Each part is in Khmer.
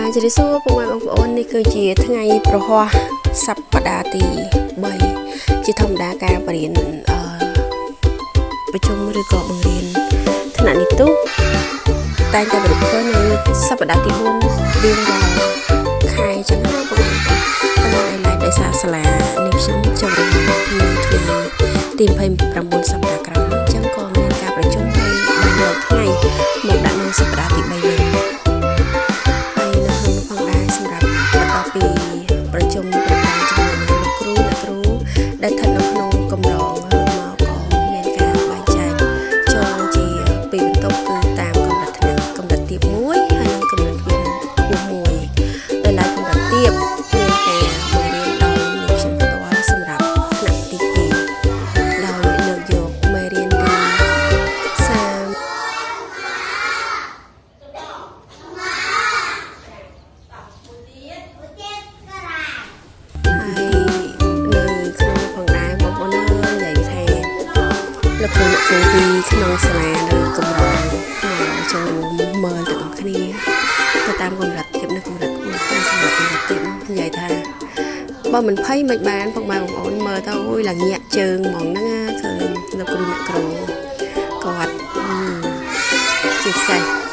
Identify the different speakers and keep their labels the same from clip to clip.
Speaker 1: ជម្រាបសួរពុកម៉ែបងប្អូននេះគឺជាថ្ងៃប្រហ័សសប្តាហ៍ទី3ជាធម្មតាការបរៀនប្រជុំឬក៏បង្រៀនថ្នាក់និទុតែតែប្រពៃនៅសប្តាហ៍ទី4រៀងរាល់ខែចឹងណាបងប្អូនហើយដោយសារសាលានេះខ្ញុំចូលរៀននៅថ្ងៃទី29សប្តាហ៍ក្រោយនេះចឹងក៏មានការប្រជុំហើយបានយកថ្ងៃមកដាក់នៅសប្តាហ៍ទី3វិញប្រជុំប្រកាសជាមួយនឹងលោកគ្រូអ្នកគ្រូដែលស្ថិតនៅក្នុងកម្រងមកក៏មានការបែងចែកចូលជាពីបន្ទប់គឺតាមកម្រិតថ្នាក់កម្រិតទាប1ហើយនិងកម្រិតខ្ពស់1ដោយឡែកកម្រិតទាបមានការបង្រៀនដោយអ្នកខ្ញុំផ្ទាល់សម្រាប់ថ្នាក់ទី2ដោយលើកយកមេរៀនទី30គ្រូពីក្នុងសាលានៅកម្រងចូលរួមមើលទាំងអស់គ្នាទៅតាមកម្រិតទាបនិងកម្រិតខ្ពស់តែសម្រាប់កម្រិតទាបនិយាយថាបើមិនភ័យមិនបានពុកម៉ែបងប្អូនមើលទៅអូយឡើងញាក់ជើងហ្មងហ្នឹងឃើញលោកគ្រូអ្នកគ្រូគាត់ជាពិសេស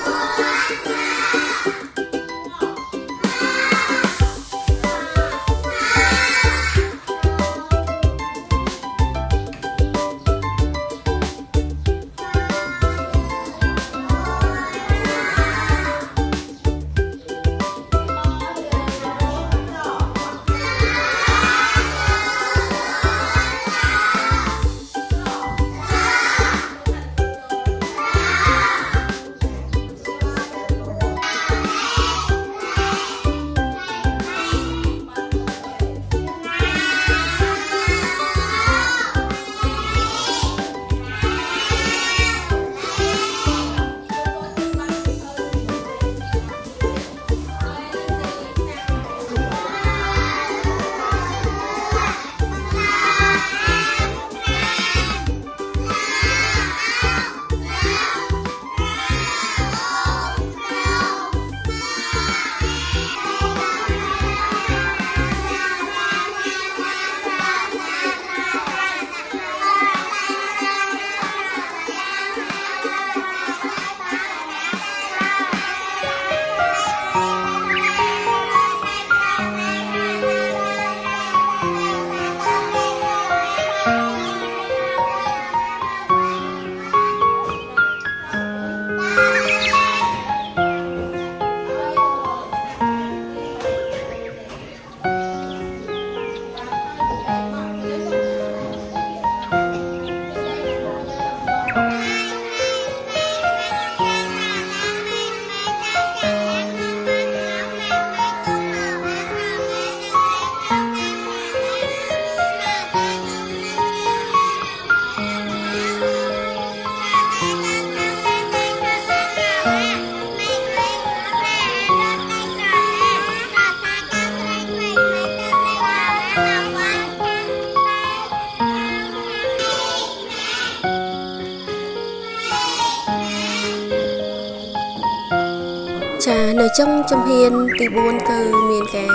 Speaker 1: ចានៅចុងជំហានទី4គឺមានការ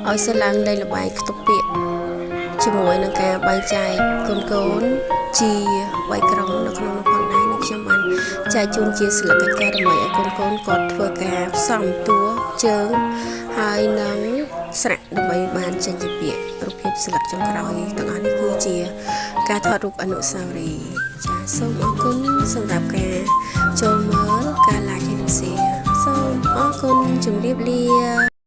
Speaker 1: ឲ្យសិស្សឡើងលេងល្បែងខ្ទប់ពាក្យជាមួយនឹងការបែងចែកកូនជាវាយក្រុមនៅក្នុងនោះផងដែរនឹងខ្ញុំបានចែកជូនជាសិលឹកកិច្ចការដើម្បីឲ្យកូនគាត់ធ្វើការផ្សំតួជើងហើយនឹងស្រៈដើម្បីបានចេញជាពាក្យរូបភាពសិលឹកចុងក្រោយទាំងអស់នេះគឺជាការថតរូបអនុស្សាវរីយ៍ចាសូមអរគុណសម្រាប់ការចូលមើលការ like ហើយនិង share សូមអរគុណជម្រាបលា